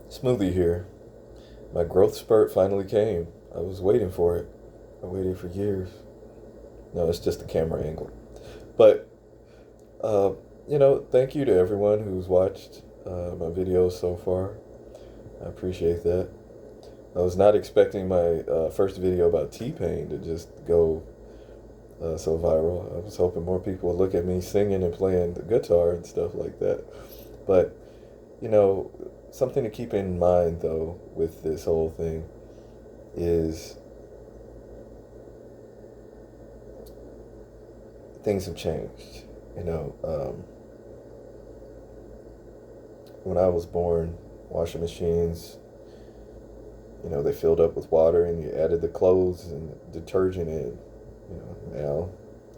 Smoothie here. My growth spurt finally came. I was waiting for it. I waited for years. No, it's just the camera angle. But, uh, thank you to everyone who's watched my videos so far. I appreciate that. I was not expecting my first video about T-Pain to just go so viral. I was hoping more people would look at me singing and playing the guitar and stuff like that. But, you know, something to keep in mind, though, with this whole thing is things have changed. You know, when I was born, washing machines, they filled up with water and you added the clothes and detergent in. Now,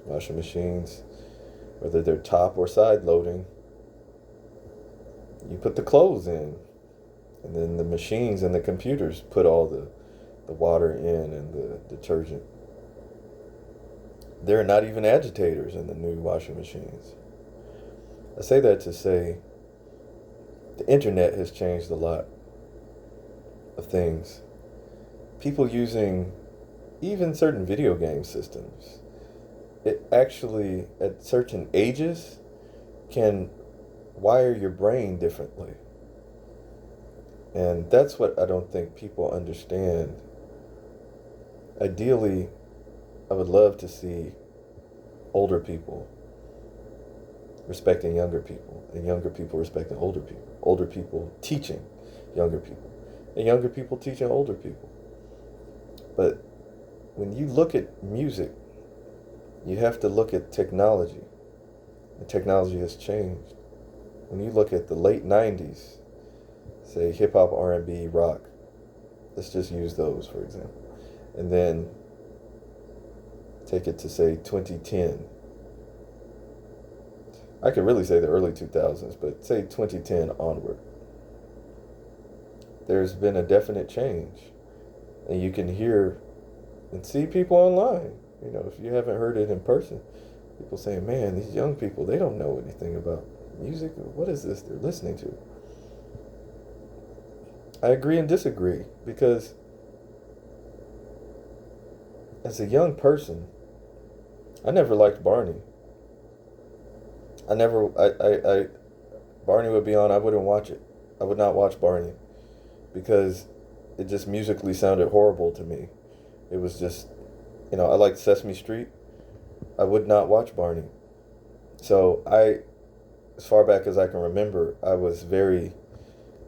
washing machines, whether they're top or side loading, you put the clothes in, and then the machines and the computers put all the water in and the detergent. There are not even agitators in the new washing machines. I say that to say the internet has changed a lot of things. People using even certain video game systems, it actually, at certain ages, can wire your brain differently. And that's what I don't think people understand. Ideally, I would love to see older people respecting younger people, and younger people respecting older people teaching younger people, and younger people teaching older people. But when you look at music, you have to look at technology, and technology has changed. When you look at the late 90s, say hip hop, R&B, rock, let's just use those for example, and then take it to say 2010. I could really say the early 2000s, but say 2010 onward. There's been a definite change. And you can hear and see people online. If you haven't heard it in person, people saying, man, these young people, they don't know anything about music. What is this they're listening to? I agree and disagree because as a young person, I never liked Barney. I never, I Barney would be on, I wouldn't watch it. I would not watch Barney because it just musically sounded horrible to me. It was just, I liked Sesame Street. I would not watch Barney. So as far back as I can remember, I was very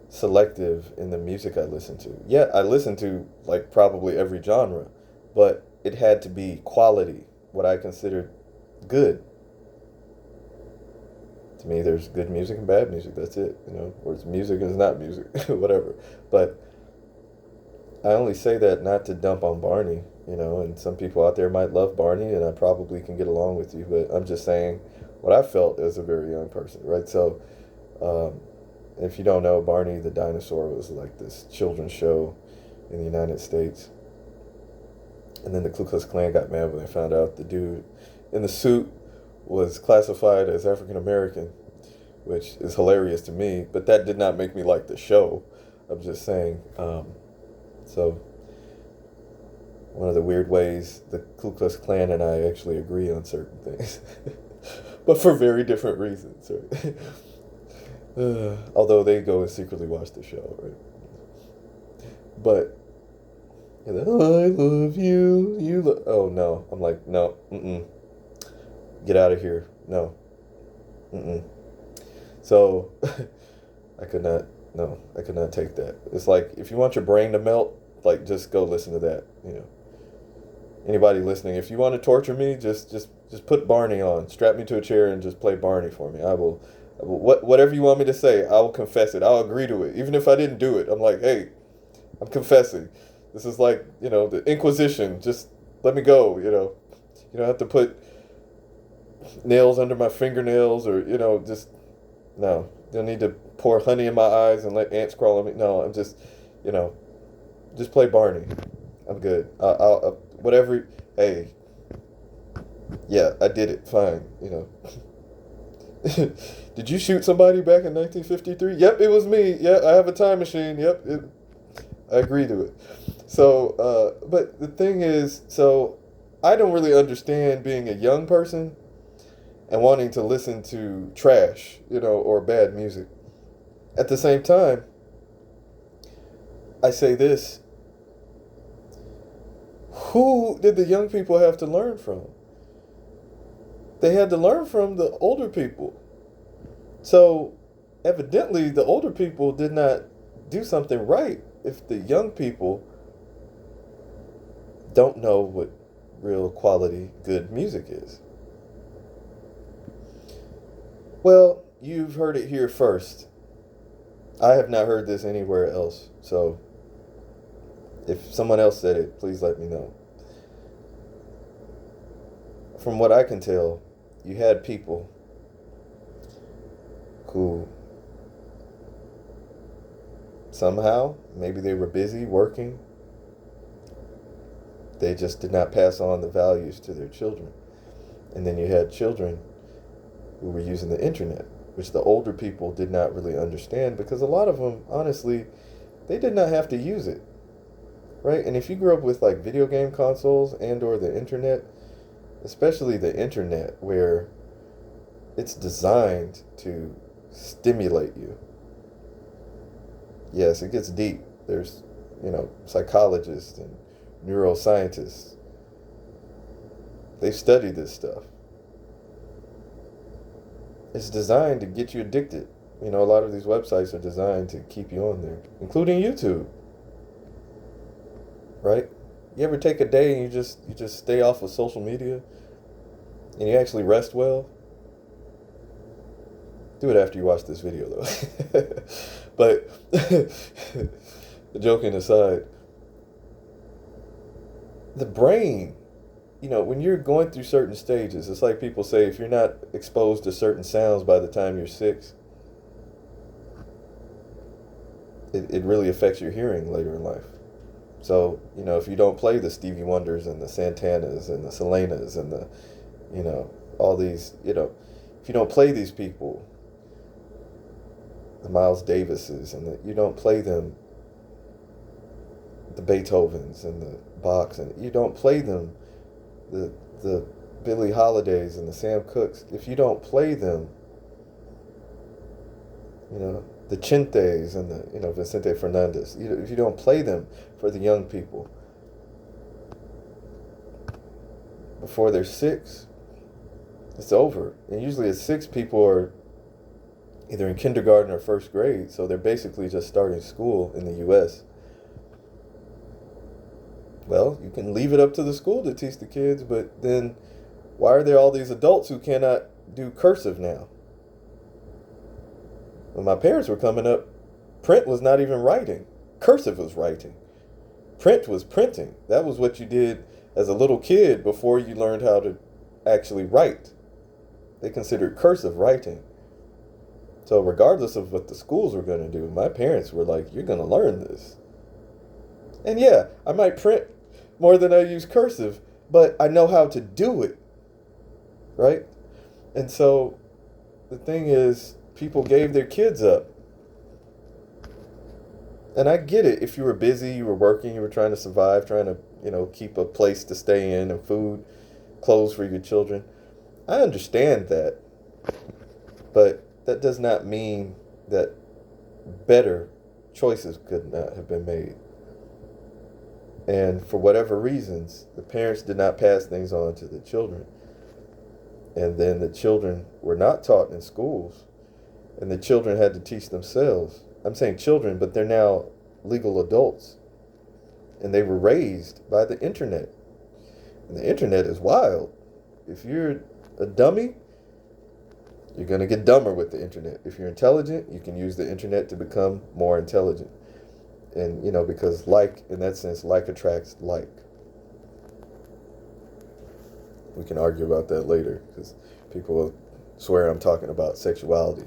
selective in the music I listened to. Yeah, I listened to like probably every genre, but it had to be quality, what I considered good. To me, there's good music and bad music. That's it. Or it's music and it's not music, whatever. But I only say that not to dump on Barney, and some people out there might love Barney, and I probably can get along with you, but I'm just saying what I felt as a very young person, right? So, if you don't know, Barney the dinosaur was like this children's show in the United States. And then the Ku Klux Klan got mad when they found out the dude in the suit was classified as African American, which is hilarious to me, but that did not make me like the show. I'm just saying. So, one of the weird ways the Ku Klux Klan and I actually agree on certain things, but for very different reasons. Right? Although they go and secretly watch the show, right? But I love you. Oh no! I'm like no. Mm-mm. Get out of here. No. Mm-mm. So I could not. No, I could not take that. It's like if you want your brain to melt, like just go listen to that. Anybody listening, if you want to torture me, just put Barney on. Strap me to a chair and just play Barney for me. Whatever you want me to say, I will confess it. I'll agree to it, even if I didn't do it. I'm like, hey, I'm confessing. This is like the Inquisition. Just let me go. You don't have to put nails under my fingernails or just no. You don't need to pour honey in my eyes and let ants crawl on me. No, I'm you know just play Barney. I'm good. Whatever. Hey, yeah, I did it. Fine. Did you shoot somebody back in 1953? Yep, it was me. Yeah, I have a time machine. Yep, I agree to it. So, but the thing is, so I don't really understand being a young person and wanting to listen to trash, or bad music. At the same time, I say this: who did the young people have to learn from? They had to learn from the older people. So, evidently, the older people did not do something right if the young people don't know what real quality good music is. Well, you've heard it here first. I have not heard this anywhere else. So, if someone else said it, please let me know. From what I can tell, you had people who somehow, maybe they were busy working, they just did not pass on the values to their children. And then you had children who were using the internet, which the older people did not really understand, because a lot of them, honestly, they did not have to use it, right? And if you grew up with like video game consoles and or the internet, especially the internet, where it's designed to stimulate you. Yes, it gets deep. There's, psychologists and neuroscientists. They've studied this stuff. It's designed to get you addicted. A lot of these websites are designed to keep you on there, including YouTube. Right? You ever take a day and you just stay off of social media and you actually rest well? Do it after you watch this video, though. But joking aside, the brain, when you're going through certain stages, it's like people say, if you're not exposed to certain sounds by the time you're 6, it really affects your hearing later in life. So, if you don't play the Stevie Wonders and the Santanas and the Selenas and the, all these, if you don't play these people, the Miles Davises, and you don't play them, the Beethovens and the Bachs, and you don't play them, the Billie Holidays and the Sam Cookes, if you don't play them, the Chintes and the, Vicente Fernandez, if you don't play them for the young people before they're 6, it's over. And usually at 6, people are either in kindergarten or first grade, so they're basically just starting school in the U.S. Well, you can leave it up to the school to teach the kids, but then why are there all these adults who cannot do cursive now? When my parents were coming up, print was not even writing. Cursive was writing. Print was printing. That was what you did as a little kid before you learned how to actually write. They considered cursive writing. So regardless of what the schools were going to do, my parents were like, you're going to learn this. And yeah, I might print more than I use cursive, but I know how to do it. Right? And so the thing is, people gave their kids up. And I get it. If you were busy, you were working, you were trying to survive, trying to, keep a place to stay in and food, clothes for your children. I understand that. But that does not mean that better choices could not have been made. And for whatever reasons, the parents did not pass things on to the children. And then the children were not taught in schools. And the children had to teach themselves. I'm saying children, but they're now legal adults. And they were raised by the internet. And the internet is wild. If you're a dummy, you're going to get dumber with the internet. If you're intelligent, you can use the internet to become more intelligent. And, because in that sense, like attracts like. We can argue about that later, because people will swear I'm talking about sexuality.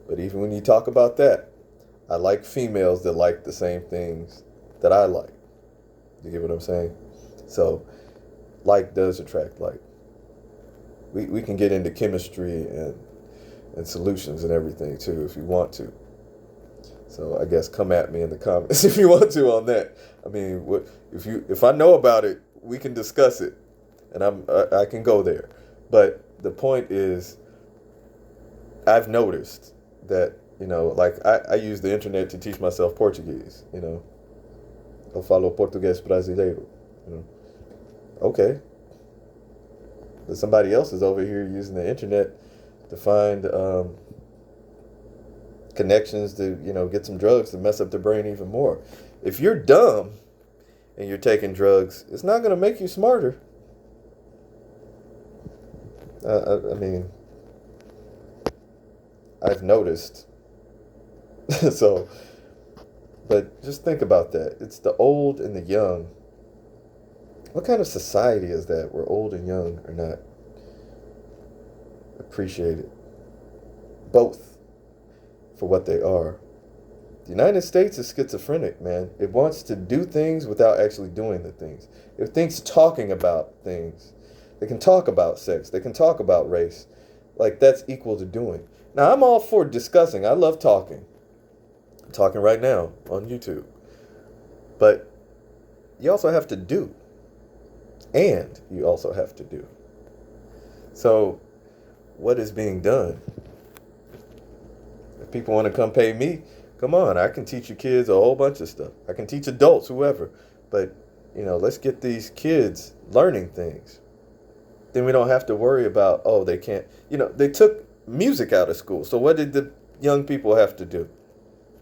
But even when you talk about that, I like females that like the same things that I like. You get what I'm saying? So, like does attract like. We can get into chemistry and and solutions and everything too, if you want to. So I guess come at me in the comments if you want to on that. I mean, if I know about it, we can discuss it, and I can go there. But the point is, I've noticed that, like I use the internet to teach myself Portuguese. Eu falo português brasileiro. Okay, but somebody else is over here using the internet to find connections to get some drugs to mess up their brain even more. If you're dumb and you're taking drugs, it's not going to make you smarter. I mean, I've noticed. So, but just think about that. It's the old and the young. What kind of society is that where old and young are not appreciated? Both for what they are. The United States is schizophrenic, man. It wants to do things without actually doing the things. It thinks talking about things. They can talk about sex. They can talk about race. Like, that's equal to doing. Now, I'm all for discussing. I love talking. I'm talking right now on YouTube. But you also have to do. And you also have to do. So, what is being done? If people want to come pay me, come on. I can teach you kids a whole bunch of stuff. I can teach adults, whoever. But, let's get these kids learning things. Then we don't have to worry about, they can't. They took music out of school. So what did the young people have to do?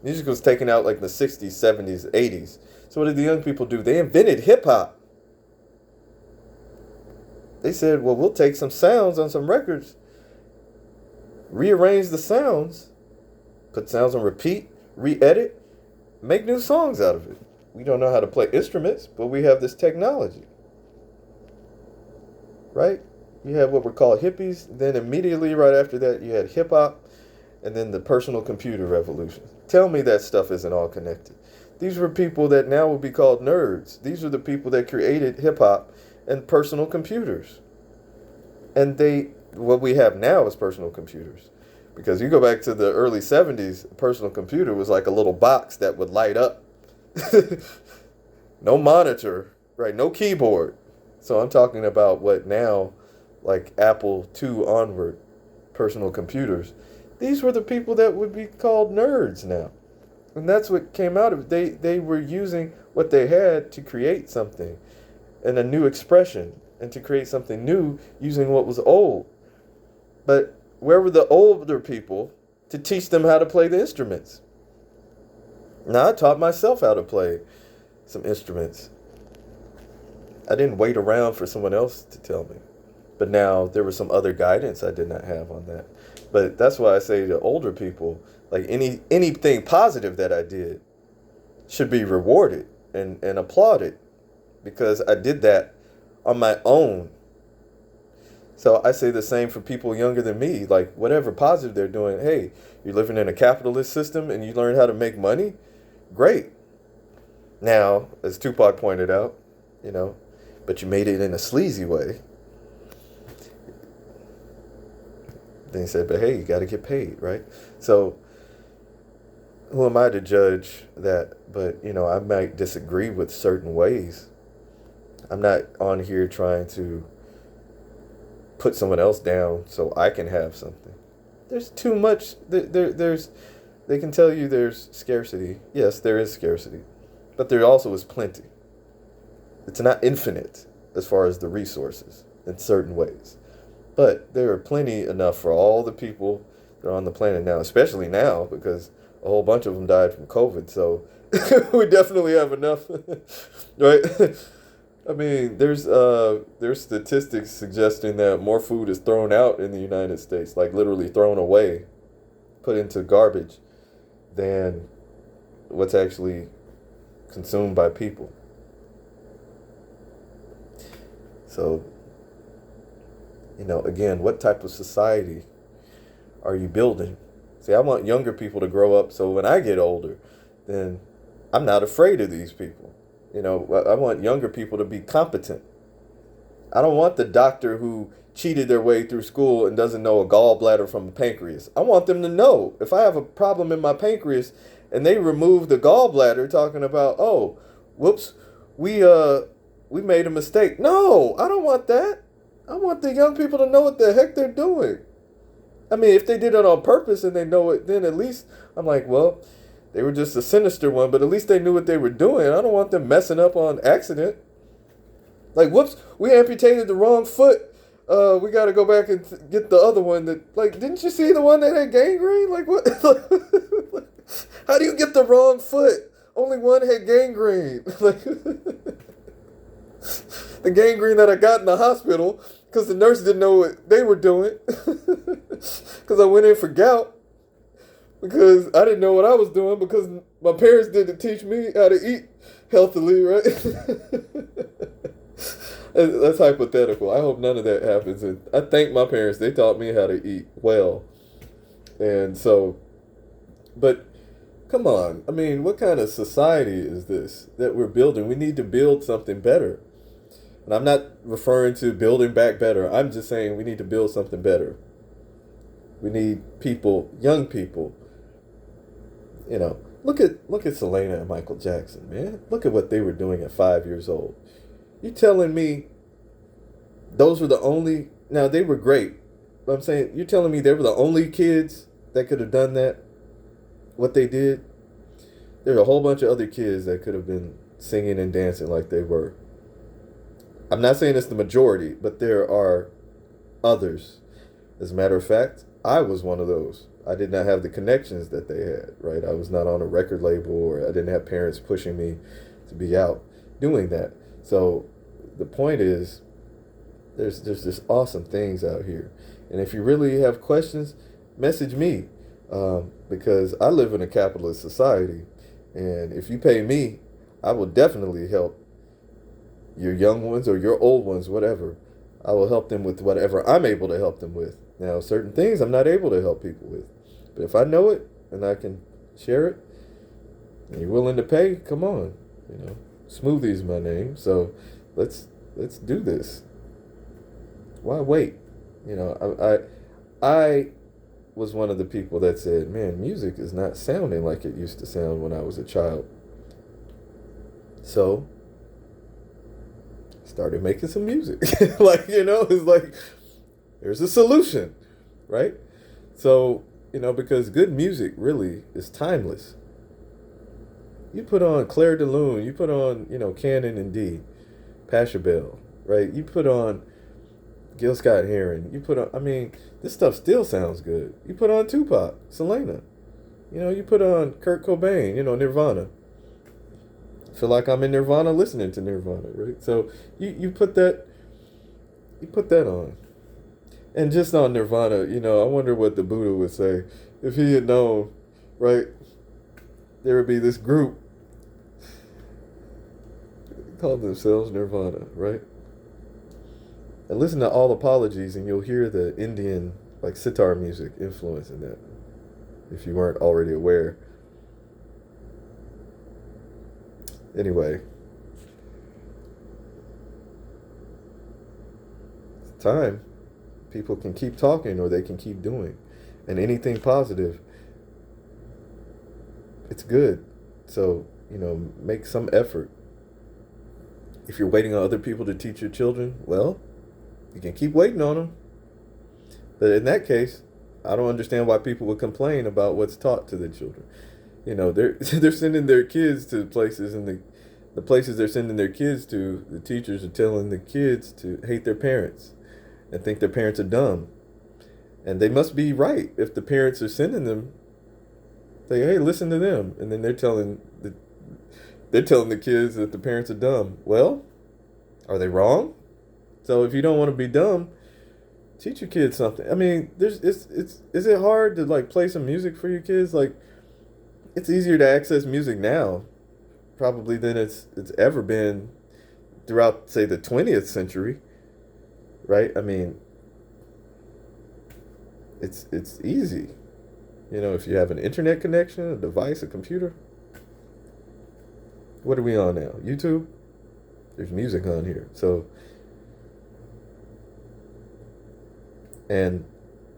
Music was taken out like in the 60s, 70s, 80s. So what did the young people do? They invented hip-hop. They said, well, we'll take some sounds on some records, rearrange the sounds, put sounds on repeat, re-edit, make new songs out of it. We don't know how to play instruments, but we have this technology. Right? You have what were called hippies. Then immediately right after that, you had hip-hop, and then the personal computer revolution. Tell me that stuff isn't all connected. These were people that now would be called nerds. These are the people that created hip-hop and personal computers. And what we have now is personal computers. Because you go back to the early 70s, a personal computer was like a little box that would light up. No monitor, right? No keyboard. So I'm talking about what now, like Apple II onward, personal computers. These were the people that would be called nerds now. And that's what came out of it. They were using what they had to create something and a new expression and to create something new using what was old. But where were the older people to teach them how to play the instruments? Now, I taught myself how to play some instruments. I didn't wait around for someone else to tell me. But now there was some other guidance I did not have on that. But that's why I say to older people, like anything positive that I did should be rewarded and applauded, because I did that on my own. So I say the same for people younger than me. Like, whatever positive they're doing, hey, you're living in a capitalist system and you learn how to make money? Great. Now, as Tupac pointed out, but you made it in a sleazy way. Then he said, but hey, you got to get paid, right? So who am I to judge that? But, I might disagree with certain ways. I'm not on here trying to put someone else down so I can have something. There's too much. They can tell you there's scarcity. Yes, there is scarcity. But there also is plenty. It's not infinite as far as the resources in certain ways. But there are plenty enough for all the people that are on the planet now, especially now because a whole bunch of them died from COVID. So we definitely have enough, right? I mean, there's statistics suggesting that more food is thrown out in the United States, like literally thrown away, put into garbage, than what's actually consumed by people. So, again, what type of society are you building? See, I want younger people to grow up so when I get older, then I'm not afraid of these people. I want younger people to be competent. I don't want the doctor who cheated their way through school and doesn't know a gallbladder from a pancreas. I want them to know if I have a problem in my pancreas and they remove the gallbladder, talking about, oh, whoops, we made a mistake. No, I don't want that. I want the young people to know what the heck they're doing. I mean, if they did it on purpose and they know it, then at least I'm like, well, they were just a sinister one, but at least they knew what they were doing. I don't want them messing up on accident. Like, whoops, we amputated the wrong foot. We got to go back and get the other one that, like, didn't you see the one that had gangrene? Like, what? How do you get the wrong foot? Only one had gangrene. Like, the gangrene that I got in the hospital because the nurse didn't know what they were doing. Because I went in for gout. Because I didn't know what I was doing because my parents didn't teach me how to eat healthily, right? That's hypothetical. I hope none of that happens. And I thank my parents. They taught me how to eat well. And so, but come on. I mean, what kind of society is this that we're building? We need to build something better. And I'm not referring to building back better. I'm just saying we need to build something better. We need people, young people. You know, look at Selena and Michael Jackson, man. Look at what they were doing at 5 years old. You telling me those were the only... Now, they were great. But I'm saying, you're telling me they were the only kids that could have done that? What they did? There's a whole bunch of other kids that could have been singing and dancing like they were. I'm not saying it's the majority, but there are others. As a matter of fact, I was one of those. I did not have the connections that they had, right? I was not on a record label, or I didn't have parents pushing me to be out doing that. So the point is, there's just awesome things out here. And if you really have questions, message me, because I live in a capitalist society. And if you pay me, I will definitely help your young ones or your old ones, whatever. I will help them with whatever I'm able to help them with. Now, certain things I'm not able to help people with. But if I know it and I can share it, and you're willing to pay, come on. You know, Smoothie's my name, so let's do this. Why wait? You know, I was one of the people that said, man, music is not sounding like it used to sound when I was a child. So started making some music. Like, you know, it's like, there's a solution, right? So, you know, because good music really is timeless. You put on Claire de Lune, you put on, you know, Canon and D, Pachelbel, right? You put on Gil Scott-Heron, you put on, I mean, this stuff still sounds good. You put on Tupac, Selena, you know, you put on Kurt Cobain, you know, Nirvana. I feel like I'm in Nirvana listening to Nirvana, right? So you put that on. And just on Nirvana, you know, I wonder what the Buddha would say if he had known, right? There would be this group called themselves Nirvana, right? And listen to All Apologies and you'll hear the Indian, like, sitar music influence in that, if you weren't already aware. Anyway, it's time. People can keep talking or they can keep doing. And anything positive, it's good. So, you know, make some effort. If you're waiting on other people to teach your children, well, you can keep waiting on them. But in that case, I don't understand why people would complain about what's taught to the children. You know, they're sending their kids to places, and the places they're sending their kids to, the teachers are telling the kids to hate their parents and think their parents are dumb. And they must be right if the parents are sending them, say, hey, listen to them. And then they're telling the kids that the parents are dumb. Well, are they wrong? So if you don't want to be dumb, teach your kids something. I mean, is it hard to, like, play some music for your kids? Like, it's easier to access music now, probably, than it's ever been throughout, say, the 20th century, right? I mean, it's easy. You know, if you have an internet connection, a device, a computer. What are we on now? YouTube? There's music on here. So And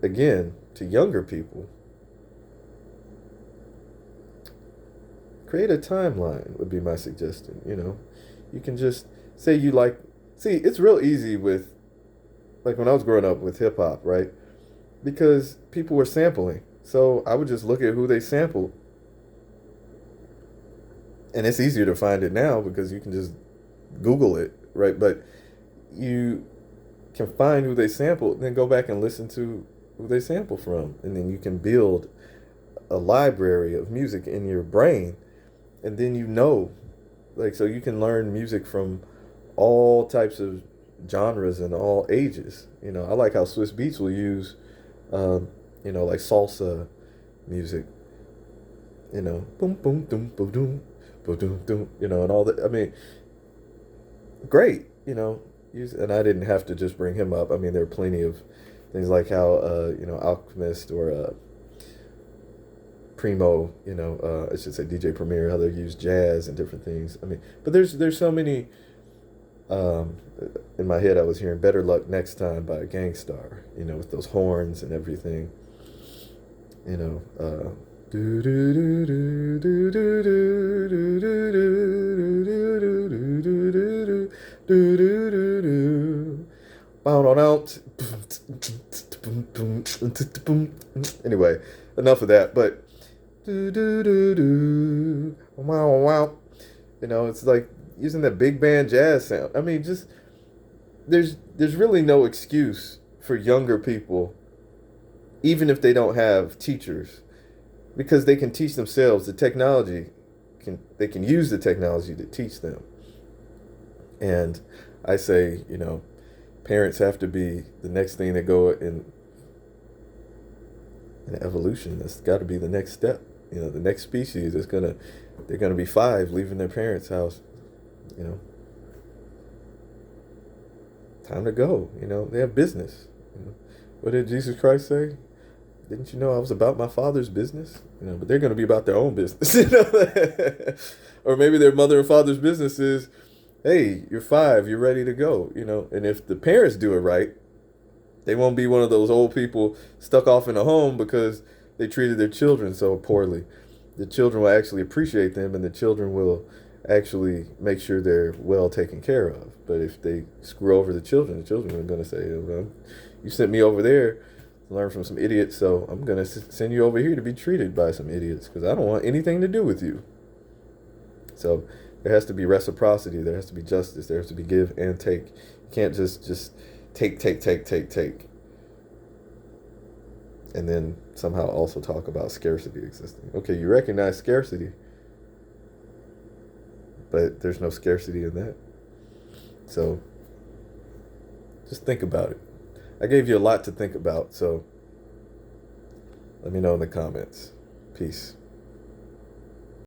again, to younger people, create a timeline would be my suggestion. You can just say you like. See, it's real easy with, like, when I was growing up with hip hop, right? Because people were sampling. So I would just look at who they sampled. And it's easier to find it now because you can just Google it, right? But you can find who they sampled, then go back and listen to who they sample from. And then you can build a library of music in your brain. And then like, so you can learn music from all types of genres and all ages. I like how Swiss Beats will use, like salsa music, boom, boom, doom, boom, doom, boom, doom, doom, and all that. I mean, great, and I didn't have to just bring him up. I mean, there are plenty of things like how, Alchemist or Primo, I should say DJ Premier, how they use jazz and different things. I mean, but there's so many. In my head, I was hearing "Better Luck Next Time" by Gangstar, with those horns and everything. Do do do do do do do do do do do. Anyway, enough of that. But wow wow, it's like using that big band jazz sound. I mean, just there's really no excuse for younger people, even if they don't have teachers, because they can teach themselves. They can use the technology to teach them. And I say, parents have to be the next thing that go in evolution. That's got to be the next step. The next species is they're gonna be 5 leaving their parents' house. Time to go. They have business. What did Jesus Christ say? Didn't you know I was about my Father's business? But they're going to be about their own business. Or maybe their mother and father's business is, hey, you're 5, you're ready to go. And if the parents do it right, they won't be one of those old people stuck off in a home because they treated their children so poorly. The children will actually appreciate them, and the children will actually make sure they're well taken care of. But if they screw over the children are going to say, well, you sent me over there to learn from some idiots, so I'm going to send you over here to be treated by some idiots because I don't want anything to do with you. So there has to be reciprocity. There has to be justice. There has to be give and take. You can't just take. And then somehow also talk about scarcity existing. Okay, you recognize scarcity, but there's no scarcity in that. So just think about it. I gave you a lot to think about, so let me know in the comments. Peace.